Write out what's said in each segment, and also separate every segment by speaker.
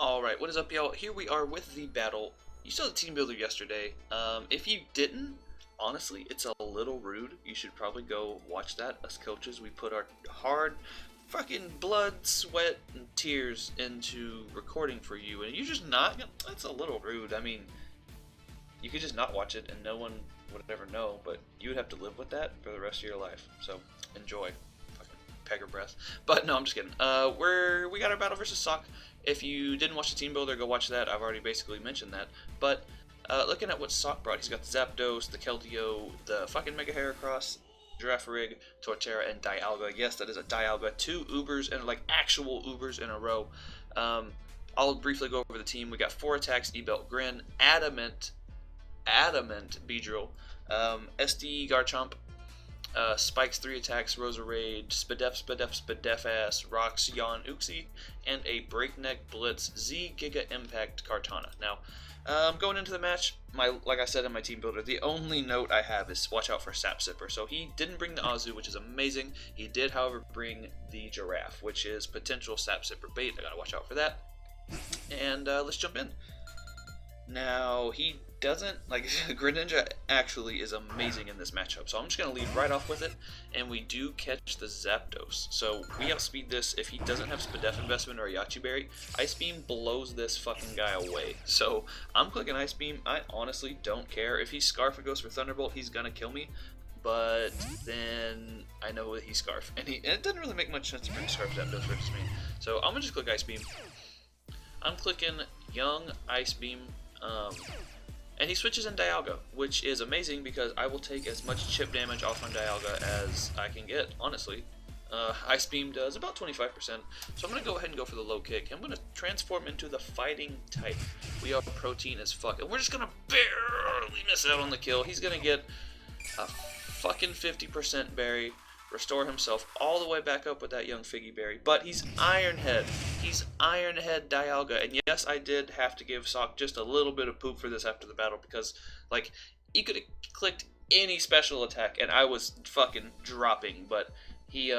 Speaker 1: Alright, what is up, y'all? Here we are with the battle. You saw the team builder yesterday. If you didn't, honestly, it's a little rude. You should probably go watch that. Us coaches, we put our hard fucking blood, sweat, and tears into recording for you, and you're just not. That's a little rude. I mean, you could just not watch it and no one would ever know, but you would have to live with that for the rest of your life. So, enjoy. Fucking pegger breath. But no, I'm just kidding. We got our battle versus Sawk. If you didn't watch the team builder, go watch that. I've already basically mentioned that. But looking at what Sawk brought, he's got the Zapdos, the Keldeo, the fucking Mega Heracross, Giraffe Rig, Torterra, and Dialga. Yes, that is a Dialga. 2 Ubers and like actual Ubers in a row. I'll briefly go over the team. We got 4 attacks: E-Belt, Grin, Adamant Beedrill, SD Garchomp, Spikes 3 attacks, Roserade, Spadef Ass, Rocks, Yawn, Uxie, and a Breakneck Blitz Z Giga Impact Kartana. Now, going into the match, like I said in my team builder, the only note I have is watch out for Sap Sipper. So he didn't bring the Azu, which is amazing. He did, however, bring the Giraffe, which is potential Sap Sipper bait. I gotta watch out for that. And let's jump in. Now, he doesn't, like, Greninja actually is amazing in this matchup, so I'm just going to lead right off with it, and we do catch the Zapdos. So, we outspeed this. If he doesn't have Spadef Investment or a Yachi Berry, Ice Beam blows this fucking guy away. So, I'm clicking Ice Beam. I honestly don't care. If he Scarf and goes for Thunderbolt, he's going to kill me, but then I know that he's Scarf, and it doesn't really make much sense to bring Scarf Zapdos versus me. So, I'm going to just click Ice Beam. I'm clicking Young Ice Beam. And he switches in Dialga, which is amazing because I will take as much chip damage off on Dialga as I can get, honestly. Ice Beam does about 25%, so I'm going to go ahead and go for the low kick. I'm going to transform into the fighting type. We are protein as fuck, and we're just going to barely miss out on the kill. He's going to get a fucking 50% berry, restore himself all the way back up with that young Figgy Berry, but he's Iron Head. He's Iron Head Dialga, and yes, I did have to give Sawk just a little bit of poop for this after the battle, because, like, he could have clicked any special attack, and I was fucking dropping, but he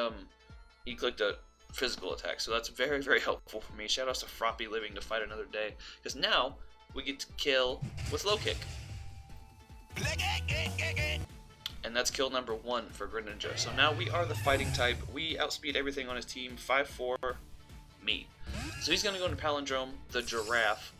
Speaker 1: clicked a physical attack, so that's very, very helpful for me. Shoutouts to Froppy living to fight another day, because now we get to kill with low kick. And that's kill number 1 for Greninja. So now we are the fighting type. We outspeed everything on his team. 5-4, me. So he's going to go into Palindrome, the Giraffe.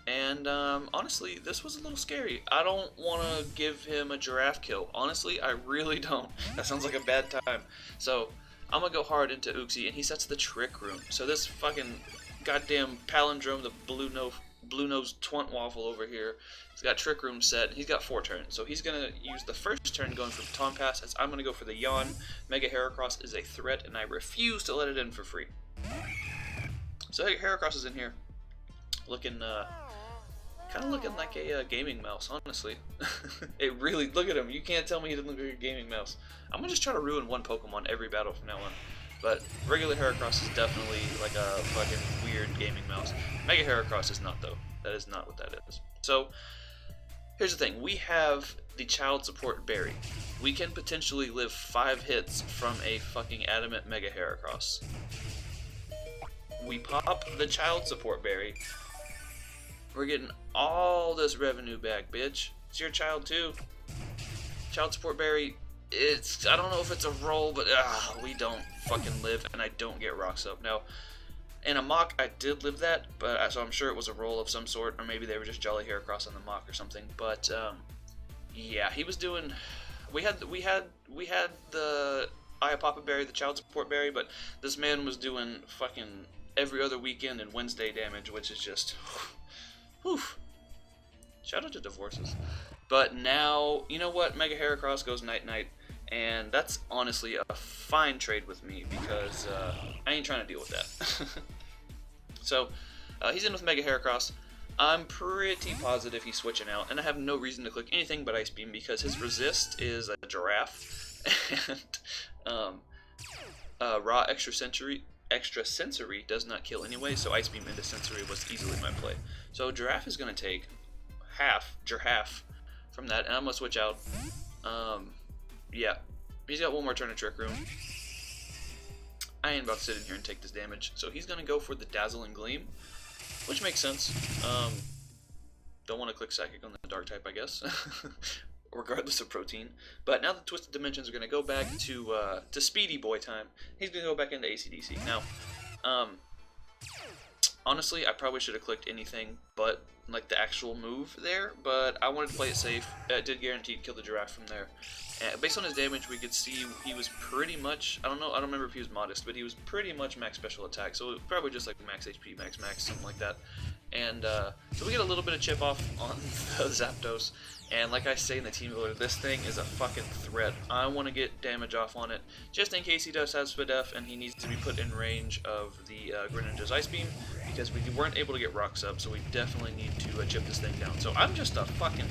Speaker 1: And honestly, this was a little scary. I don't want to give him a Giraffe kill. Honestly, I really don't. That sounds like a bad time. So I'm going to go hard into Uxie, and he sets the Trick Room. So this fucking goddamn Palindrome, the blue-nosed twant waffle over here, he's got Trick Room set, and he's got 4 turns. So he's going to use the first turn going for Baton Pass, as I'm going to go for the Yawn. Mega Heracross is a threat, and I refuse to let it in for free. So Heracross is in here, looking, kind of looking like a gaming mouse, honestly. It really, look at him, you can't tell me he doesn't look like a gaming mouse. I'm going to just try to ruin one Pokemon every battle from now on. But regular Heracross is definitely like a fucking weird gaming mouse. Mega Heracross is not, though. That is not what that is. So, here's the thing. We have the Child Support Berry. We can potentially live 5 hits from a fucking Adamant Mega Heracross. We pop the Child Support Berry. We're getting all this revenue back, bitch. It's your child, too. Child Support Berry, I don't know if it's a roll, but we don't fucking live, and I don't get rocks up. Now, in a mock, I did live that, but so I'm sure it was a roll of some sort, or maybe they were just Jolly Heracross on the mock or something. But yeah, he was doing. We had the Iapapa Berry, the Child Support Berry, but this man was doing fucking every other weekend and Wednesday damage, which is just, whew. Shout out to divorces. But now, you know what? Mega Heracross goes night-night, and that's honestly a fine trade with me, because I ain't trying to deal with that. So, he's in with Mega Heracross. I'm pretty positive he's switching out, and I have no reason to click anything but Ice Beam, because his resist is a Giraffe, and Raw Extra Sensory does not kill anyway, so Ice Beam into Sensory was easily my play. So Giraffe is going to take half Giraffe from that, and I'm going to switch out. Yeah, he's got one more turn of Trick Room. I ain't about to sit in here and take this damage. So he's going to go for the Dazzling Gleam, which makes sense. Don't want to click Psychic on the Dark type, I guess, regardless of protein. But now the Twisted Dimensions are going to go back to Speedy Boy time. He's going to go back into ACDC. Now, honestly, I probably should have clicked anything but like the actual move there, but I wanted to play it safe. It did guarantee kill the giraffe from there. And based on his damage, we could see he was pretty much, I don't remember if he was modest, but he was pretty much max special attack, so probably just like max HP, max, something like that. And so we get a little bit of chip off on the Zapdos, and like I say in the team builder, this thing is a fucking threat. I want to get damage off on it, just in case he does have Spadef and he needs to be put in range of the Greninja's Ice Beam, because we weren't able to get Rocks up, so we definitely need to chip this thing down. So I'm just a fucking...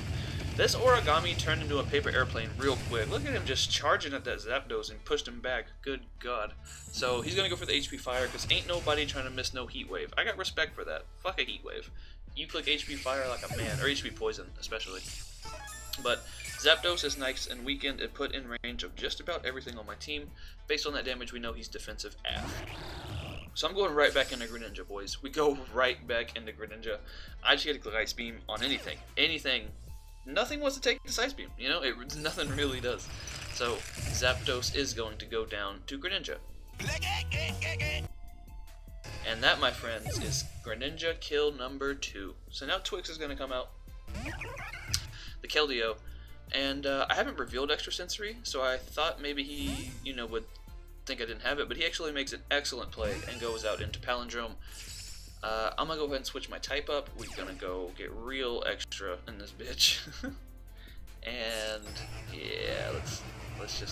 Speaker 1: This Origami turned into a paper airplane real quick. Look at him just charging at that Zapdos and pushed him back. Good God. So he's going to go for the HP Fire, because ain't nobody trying to miss no Heat Wave. I got respect for that. Fuck a Heat Wave. You click HP Fire like a man, or HP Poison especially. But Zapdos is nice and weakened and put in range of just about everything on my team. Based on that damage, we know he's defensive AF. So I'm going right back into Greninja, boys. We go right back into Greninja. I just get to click Ice Beam on anything. Anything. Nothing wants to take this Ice Beam, you know? Nothing really does. So Zapdos is going to go down to Greninja. And that, my friends, is Greninja kill number 2. So now Twix is going to come out. The Keldeo. And I haven't revealed Extrasensory, so I thought maybe he, would think I didn't have it, but he actually makes an excellent play and goes out into Palindrome. I'm gonna go ahead and switch my type up. We're gonna go get real extra in this bitch. And yeah, let's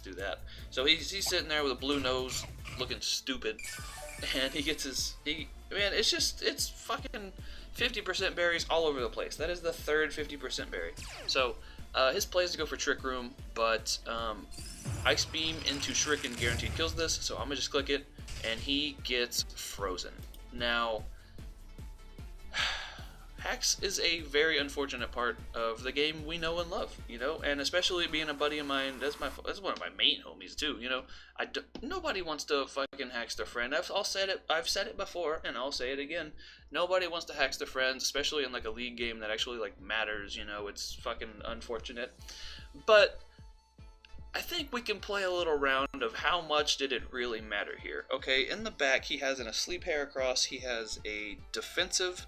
Speaker 1: do that. So he's sitting there with a blue nose, looking stupid, and he gets man, it's fucking 50% berries all over the place. That is the third 50% berry. So his play is to go for Trick Room, but Ice Beam into Shuriken guaranteed kills this, so I'm gonna just click it, and he gets frozen. Now, hacks is a very unfortunate part of the game we know and love, and especially being a buddy of mine, that's one of my main homies too, nobody wants to fucking hack their friend. I've said it before, and I'll say it again. Nobody wants to hack their friends, especially in like a league game that actually like matters, it's fucking unfortunate. But I think we can play a little round of how much did it really matter here. Okay, in the back he has an Asleep Heracross, he has a defensive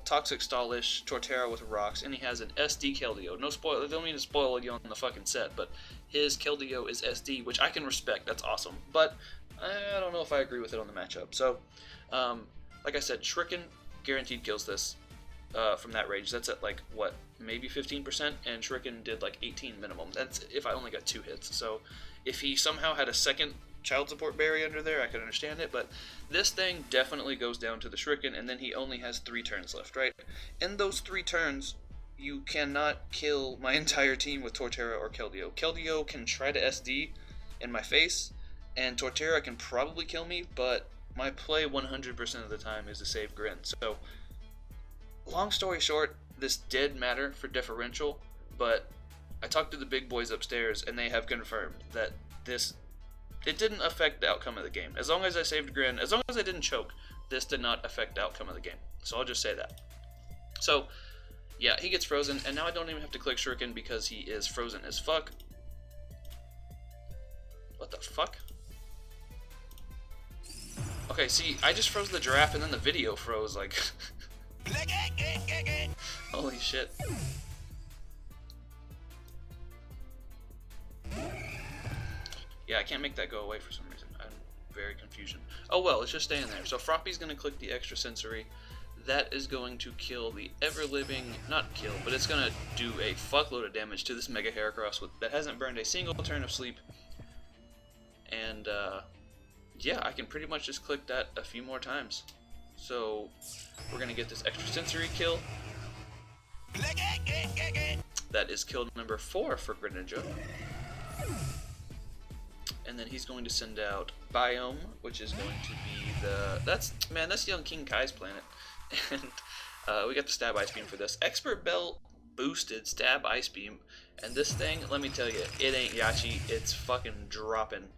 Speaker 1: Toxic Stallish Torterra with rocks, and he has an SD Keldeo. No spoiler, I don't mean to spoil you on the fucking set, but his Keldeo is SD, which I can respect, that's awesome. But I don't know if I agree with it on the matchup. So, like I said, Shuriken guaranteed kills this from that range. That's at like, what, maybe 15%, and Shuriken did like 18 minimum. That's if I only got 2 hits. So if he somehow had a second child support berry under there, I could understand it, but this thing definitely goes down to the Shuriken, and then he only has 3 turns left, right? In those 3 turns, you cannot kill my entire team with Torterra or Keldeo. Keldeo can try to SD in my face, and Torterra can probably kill me, but my play 100% of the time is to save Grin. So, long story short, this did matter for differential, but I talked to the big boys upstairs, and they have confirmed that it didn't affect the outcome of the game. As long as I saved Grin, as long as I didn't choke, this did not affect the outcome of the game. So I'll just say that. So, yeah, he gets frozen, and now I don't even have to click Shuriken because he is frozen as fuck. What the fuck? Okay, see, I just froze the giraffe, and then the video froze, like... Holy shit. Yeah, I can't make that go away for some reason. I'm very confused. Oh well, it's just staying there. So Froppy's going to click the Extrasensory. That is going to kill the ever-living... Not kill, but it's going to do a fuckload of damage to this Mega Heracross that hasn't burned a single turn of sleep. And, yeah, I can pretty much just click that a few more times. So, we're going to get this Extrasensory kill. That is kill number 4 for Greninja. And then he's going to send out Biome, which is going to be the... That's young King Kai's planet. And we got the Stab Ice Beam for this. Expert Belt boosted Stab Ice Beam. And this thing, let me tell you, it ain't Yachi. It's fucking dropping.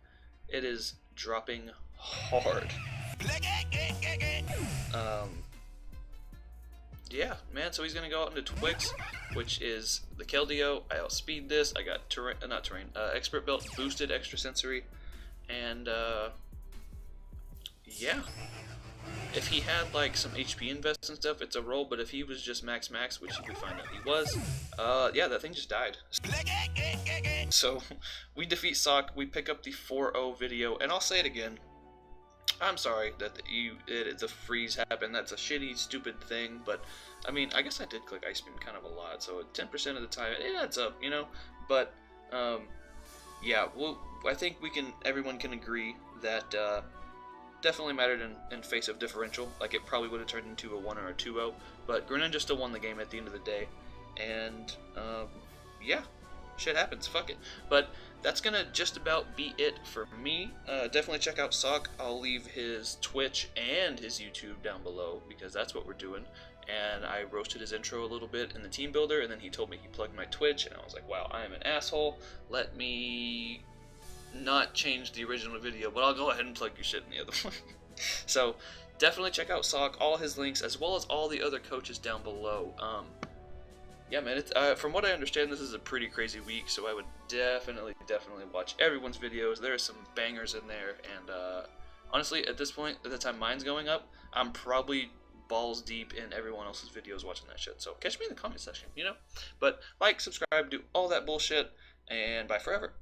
Speaker 1: It is dropping hard. Yeah, man, so he's going to go out into Twix, which is the Keldeo. I outspeed this. I got Expert Belt boosted, extra sensory, and yeah. If he had like some HP invest and stuff, it's a roll, but if he was just max, which we find out he was, yeah, that thing just died. So we defeat Sawk, we pick up the 4-0 video, and I'll say it again. I'm sorry that the freeze happened. That's a shitty, stupid thing, but I mean, I guess I did click Ice Beam kind of a lot, so 10% of the time it adds up, you know. But yeah, well, I think everyone can agree that definitely mattered in face of differential. Like, it probably would have turned into a 1 or a 2-0, but Greninja still won the game at the end of the day, and yeah, shit happens, fuck it. But that's gonna just about be it for me. Definitely check out Sawk. I'll leave his Twitch and his YouTube down below, because that's what we're doing. And I roasted his intro a little bit in the team builder, and then he told me he plugged my Twitch, and I was like, wow, I am an asshole. Let me not change the original video, but I'll go ahead and plug your shit in the other one. So definitely check out Sawk, all his links, as well as all the other coaches down below. Yeah, man, from what I understand, this is a pretty crazy week, so I would definitely watch everyone's videos. There are some bangers in there, and honestly, at this point, at the time mine's going up, I'm probably balls deep in everyone else's videos watching that shit. So catch me in the comment section, you know? But like, subscribe, do all that bullshit, and bye forever.